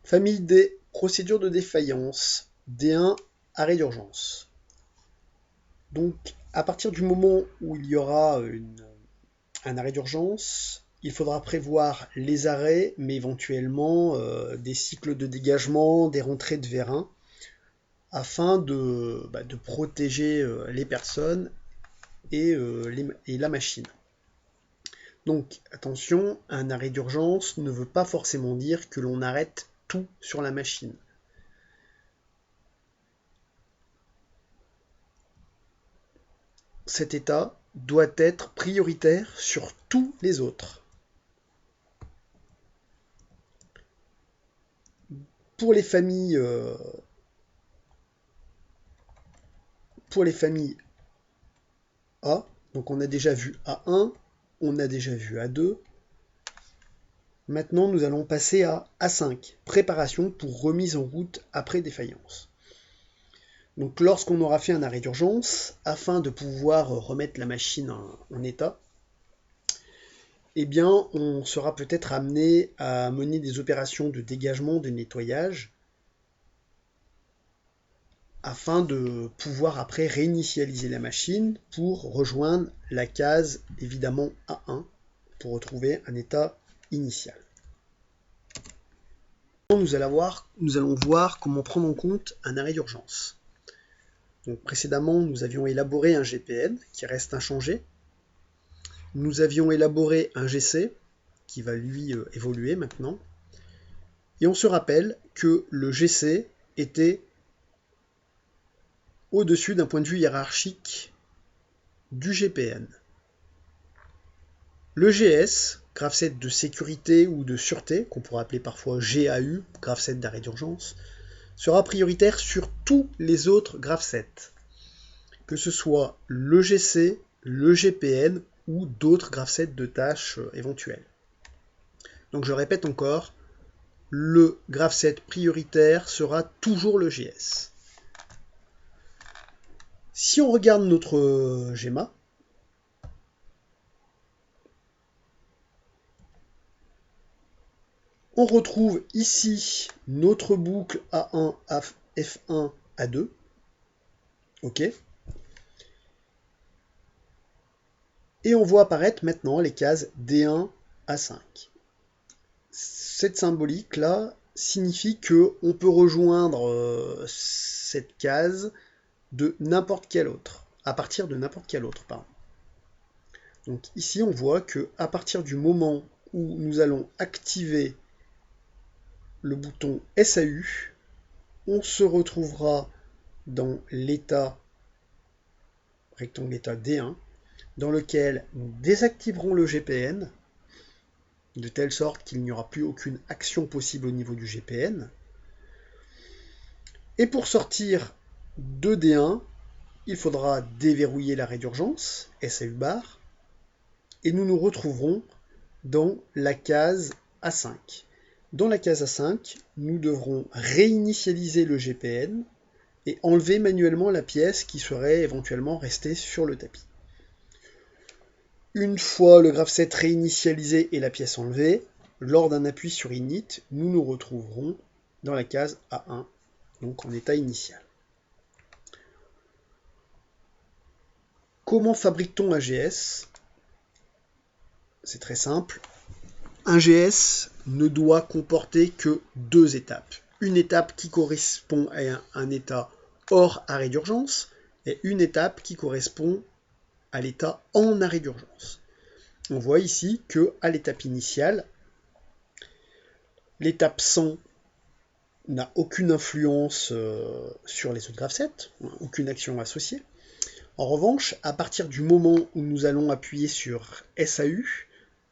Famille D, procédure de défaillance. D1, arrêt d'urgence. Donc, à partir du moment où il y aura un arrêt d'urgence, il faudra prévoir les arrêts, mais éventuellement des cycles de dégagement, des rentrées de vérin, afin de protéger les personnes et la machine. Donc, attention, un arrêt d'urgence ne veut pas forcément dire que l'on arrête tout sur la machine. Cet état doit être prioritaire sur tous les autres. Pour les familles, A, donc on a déjà vu A1, on a déjà vu A2. Maintenant, nous allons passer à A5, préparation pour remise en route après défaillance. Donc lorsqu'on aura fait un arrêt d'urgence, afin de pouvoir remettre la machine en état, eh bien, on sera peut-être amené à mener des opérations de dégagement, de nettoyage, afin de pouvoir après réinitialiser la machine pour rejoindre la case évidemment A1 pour retrouver un état initial. Nous allons voir comment prendre en compte un arrêt d'urgence. Donc précédemment, nous avions élaboré un GPN qui reste inchangé. Nous avions élaboré un GC qui va lui évoluer maintenant. Et on se rappelle que le GC était au-dessus d'un point de vue hiérarchique du GPN. Le GS, graveset de sécurité ou de sûreté, qu'on pourrait appeler parfois GAU, graveset d'arrêt d'urgence, sera prioritaire sur tous les autres gravesets, que ce soit le GC, le GPN ou d'autres gravesets de tâches éventuelles. Donc je répète encore, le graveset prioritaire sera toujours le GS. Si on regarde notre GEMA, on retrouve ici notre boucle A1, F1, A2. OK. Et on voit apparaître maintenant les cases D1 à 5. Cette symbolique-là signifie qu'on peut rejoindre cette case de n'importe quelle autre, à partir de n'importe quelle autre, pardon. Donc ici, on voit que à partir du moment où nous allons activer le bouton SAU, on se retrouvera dans l'état rectangle état D1, dans lequel nous désactiverons le GPN, de telle sorte qu'il n'y aura plus aucune action possible au niveau du GPN. Et pour sortir de D1, il faudra déverrouiller l'arrêt d'urgence, SAU bar, et nous nous retrouverons dans la case A5. Dans la case A5, nous devrons réinitialiser le GPN et enlever manuellement la pièce qui serait éventuellement restée sur le tapis. Une fois le graveset réinitialisé et la pièce enlevée, lors d'un appui sur Init, nous nous retrouverons dans la case A1, donc en état initial. Comment fabrique-t-on un GS? C'est très simple. Un GS ne doit comporter que deux étapes. Une étape qui correspond à un état hors arrêt d'urgence et une étape qui correspond à l'état en arrêt d'urgence. On voit ici qu'à l'étape initiale, l'étape 100 n'a aucune influence sur les autres gravesets, aucune action associée. En revanche, à partir du moment où nous allons appuyer sur SAU,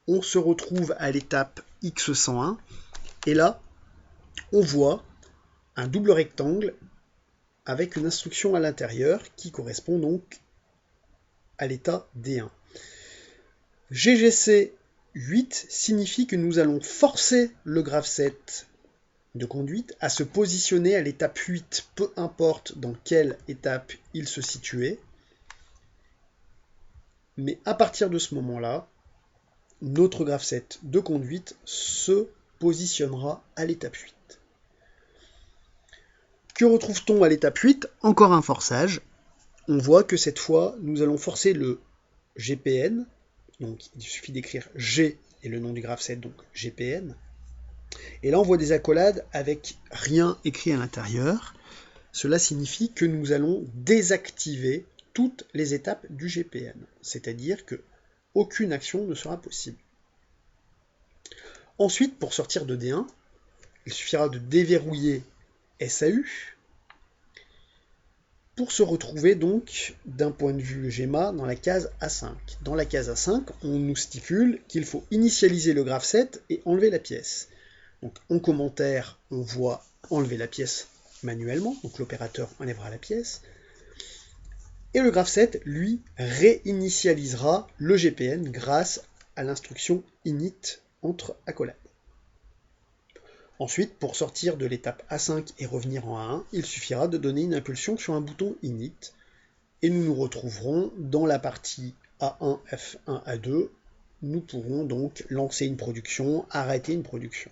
on se retrouve à l'étape X101, et là, on voit un double rectangle avec une instruction à l'intérieur qui correspond donc à l'état D1. GGC 8 signifie que nous allons forcer le graveset de conduite à se positionner à l'étape 8, peu importe dans quelle étape il se situait. Mais à partir de ce moment-là, notre graveset de conduite se positionnera à l'étape 8. Que retrouve-t-on à l'étape 8? Encore un forçage. On voit que cette fois, nous allons forcer le GPN. Donc il suffit d'écrire G et le nom du graph set, donc GPN. Et là, on voit des accolades avec rien écrit à l'intérieur. Cela signifie que nous allons désactiver toutes les étapes du GPN. C'est-à-dire que aucune action ne sera possible. Ensuite, pour sortir de D1, il suffira de déverrouiller SAU pour se retrouver donc d'un point de vue schéma dans la case A5. Dans la case A5, on nous stipule qu'il faut initialiser le graph set et enlever la pièce. Donc en commentaire, on voit enlever la pièce manuellement, donc l'opérateur enlèvera la pièce. Et le graph set, lui, réinitialisera le GPN grâce à l'instruction init entre accolades. Ensuite, pour sortir de l'étape A5 et revenir en A1, il suffira de donner une impulsion sur un bouton init et nous nous retrouverons dans la partie A1, F1, A2. Nous pourrons donc lancer une production, arrêter une production.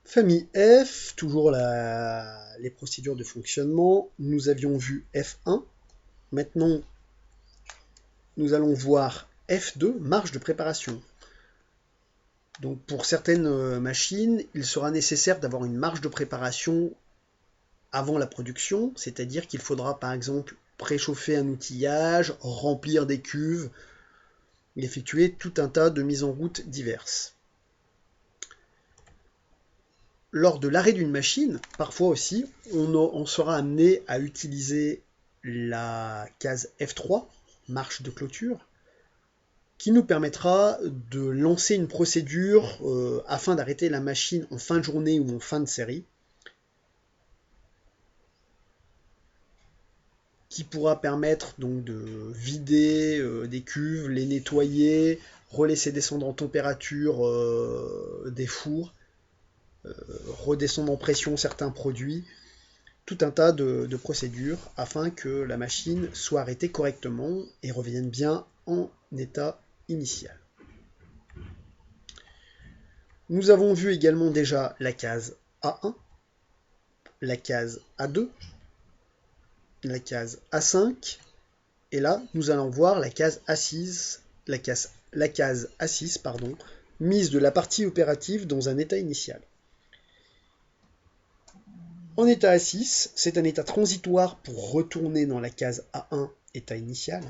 Famille F, toujours les procédures de fonctionnement. Nous avions vu F1. Maintenant, nous allons voir F2, marge de préparation. Donc pour certaines machines, il sera nécessaire d'avoir une marge de préparation avant la production, c'est-à-dire qu'il faudra par exemple préchauffer un outillage, remplir des cuves, et effectuer tout un tas de mises en route diverses. Lors de l'arrêt d'une machine, parfois aussi, on sera amené à utiliser la case F3, marche de clôture, qui nous permettra de lancer une procédure afin d'arrêter la machine en fin de journée ou en fin de série, qui pourra permettre donc de vider des cuves, les nettoyer, relaisser descendre en température des fours, redescendre en pression certains produits, tout un tas de procédures afin que la machine soit arrêtée correctement et revienne bien en état initial. Nous avons vu également déjà la case A1, la case A2, la case A5, et là nous allons voir la case A6, la case A6, mise de la partie opérative dans un état initial. En état A6, c'est un état transitoire pour retourner dans la case A1, état initial.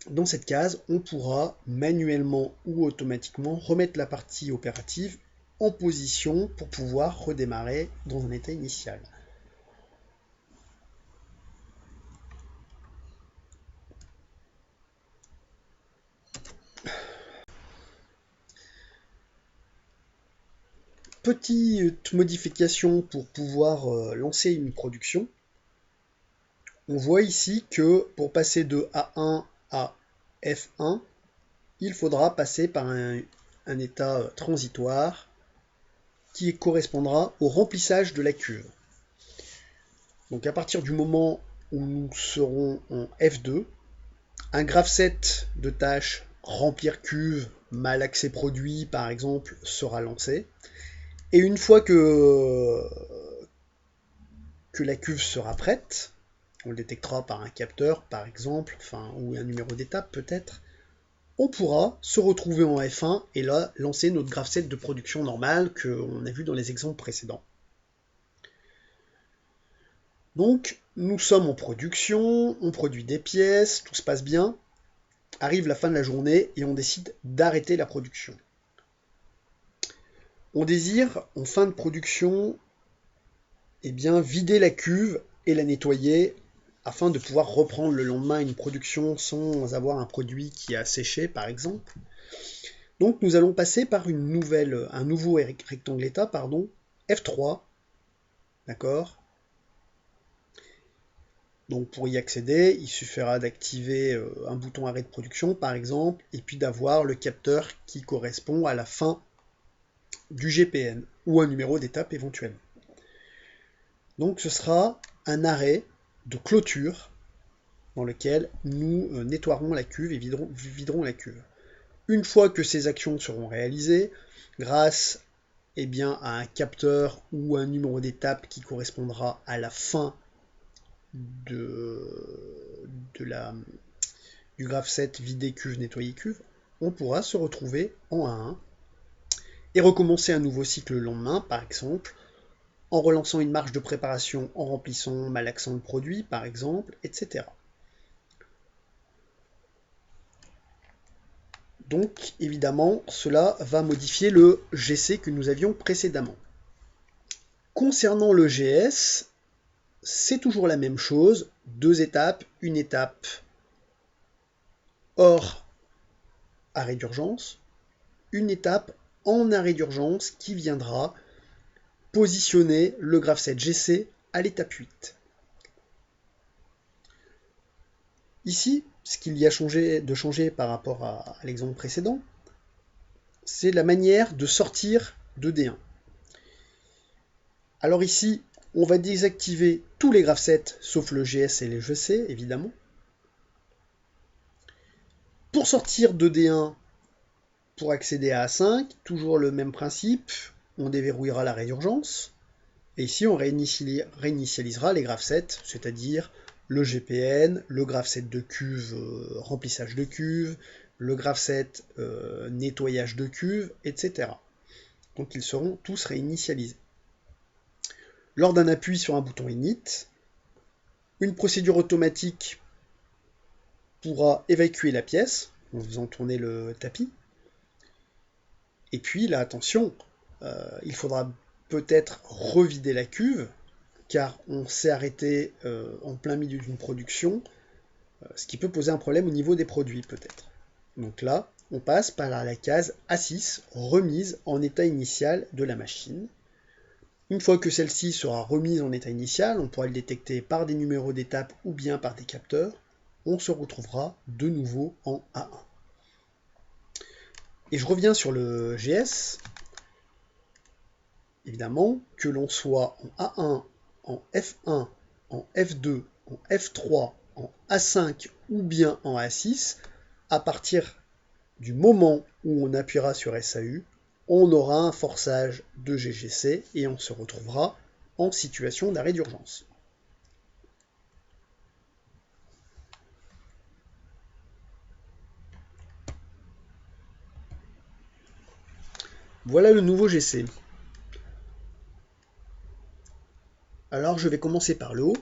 Dans cette case, on pourra manuellement ou automatiquement remettre la partie opérative en position pour pouvoir redémarrer dans un état initial. Petite modification pour pouvoir lancer une production. On voit ici que pour passer de A1 à F1, il faudra passer par un état transitoire qui correspondra au remplissage de la cuve. Donc à partir du moment où nous serons en F2, un graph set de tâches remplir cuve, mal accès produit par exemple sera lancé. Et une fois que la cuve sera prête, on le détectera par un capteur par exemple, ou un numéro d'étape peut-être, on pourra se retrouver en F1 et là lancer notre graph set de production normale qu'on a vu dans les exemples précédents. Donc nous sommes en production, on produit des pièces, tout se passe bien. Arrive la fin de la journée et on décide d'arrêter la production. On désire en fin de production vider la cuve et la nettoyer afin de pouvoir reprendre le lendemain une production sans avoir un produit qui a séché par exemple. Donc nous allons passer par un nouveau rectangle état, F3, d'accord. Donc pour y accéder, il suffira d'activer un bouton arrêt de production par exemple, et puis d'avoir le capteur qui correspond à la fin du GPN, ou un numéro d'étape éventuellement. Donc ce sera un arrêt de clôture dans lequel nous nettoierons la cuve et viderons la cuve. Une fois que ces actions seront réalisées, grâce à un capteur ou un numéro d'étape qui correspondra à la fin du graphe 7 vider cuve, nettoyer cuve, on pourra se retrouver en A1 et recommencer un nouveau cycle le lendemain, par exemple, en relançant une marche de préparation, en remplissant, malaxant le produit, par exemple, etc. Donc, évidemment, cela va modifier le GC que nous avions précédemment. Concernant le GS, c'est toujours la même chose, 2 étapes, une étape hors arrêt d'urgence, une étape en arrêt d'urgence qui viendra positionner le graphe 7 GC à l'étape 8. Ici, ce qu'il y a de changé par rapport à l'exemple précédent, c'est la manière de sortir de D1. Alors ici, on va désactiver tous les graphes 7 sauf le GS et les GC, évidemment. Pour sortir de D1, pour accéder à A5, toujours le même principe, on déverrouillera l'arrêt d'urgence. Et ici, on réinitialisera les graphes 7, c'est-à-dire le GPN, le graphe 7 de cuve, remplissage de cuve, le graphe 7 nettoyage de cuve, etc. Donc ils seront tous réinitialisés. Lors d'un appui sur un bouton init, une procédure automatique pourra évacuer la pièce en faisant tourner le tapis. Et puis là, attention, il faudra peut-être revider la cuve, car on s'est arrêté en plein milieu d'une production, ce qui peut poser un problème au niveau des produits peut-être. Donc là, on passe par la case A6, remise en état initial de la machine. Une fois que celle-ci sera remise en état initial, on pourra le détecter par des numéros d'étape ou bien par des capteurs. On se retrouvera de nouveau en A1. Et je reviens sur le GS. Évidemment, que l'on soit en A1, en F1, en F2, en F3, en A5 ou bien en A6, à partir du moment où on appuiera sur SAU, on aura un forçage de GGC et on se retrouvera en situation d'arrêt d'urgence. Voilà le nouveau GC. Alors je vais commencer par le haut.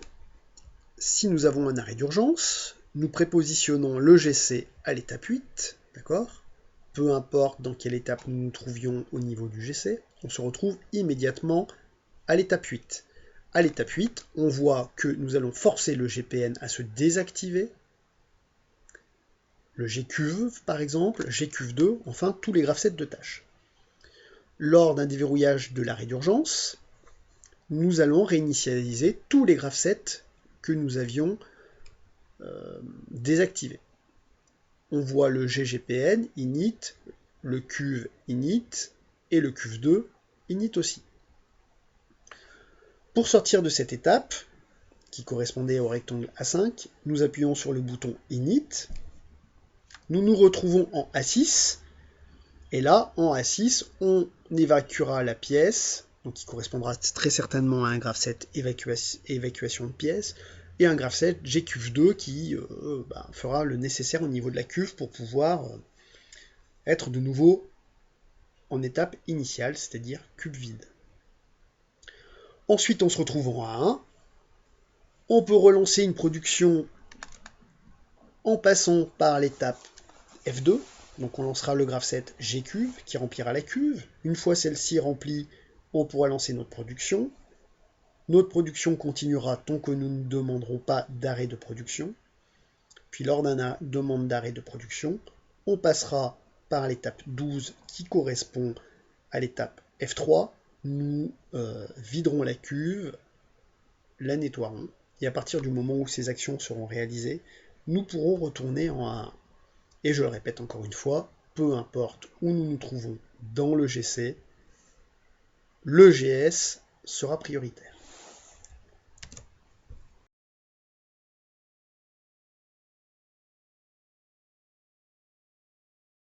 Si nous avons un arrêt d'urgence, nous prépositionnons le GC à l'étape 8, d'accord ? Peu importe dans quelle étape nous nous trouvions au niveau du GC, on se retrouve immédiatement à l'étape 8. À l'étape 8, on voit que nous allons forcer le GPN à se désactiver, le GCuve par exemple, GCuve2, enfin tous les graphes 7 de tâches. Lors d'un déverrouillage de l'arrêt d'urgence, nous allons réinitialiser tous les graphes 7 que nous avions désactivés. On voit le GGPN init, le cuve init et le cuve2 init aussi. Pour sortir de cette étape, qui correspondait au rectangle A5, nous appuyons sur le bouton init, nous nous retrouvons en A6, et là, en A6, on évacuera la pièce, donc qui correspondra très certainement à un graphe 7 évacuation de pièce, et un graphe 7 GCuve2 qui fera le nécessaire au niveau de la cuve pour pouvoir être de nouveau en étape initiale, c'est-à-dire cube vide. Ensuite, on se retrouve en A1. On peut relancer une production en passant par l'étape F2. Donc on lancera le graphe 7 GCuve qui remplira la cuve. Une fois celle-ci remplie, on pourra lancer notre production. Notre production continuera tant que nous ne demanderons pas d'arrêt de production. Puis lors d'une demande d'arrêt de production, on passera par l'étape 12 qui correspond à l'étape F3. Nous viderons la cuve, la nettoierons, et à partir du moment où ces actions seront réalisées, nous pourrons retourner en A1. Et je le répète encore une fois, peu importe où nous nous trouvons dans le GC, le GS sera prioritaire.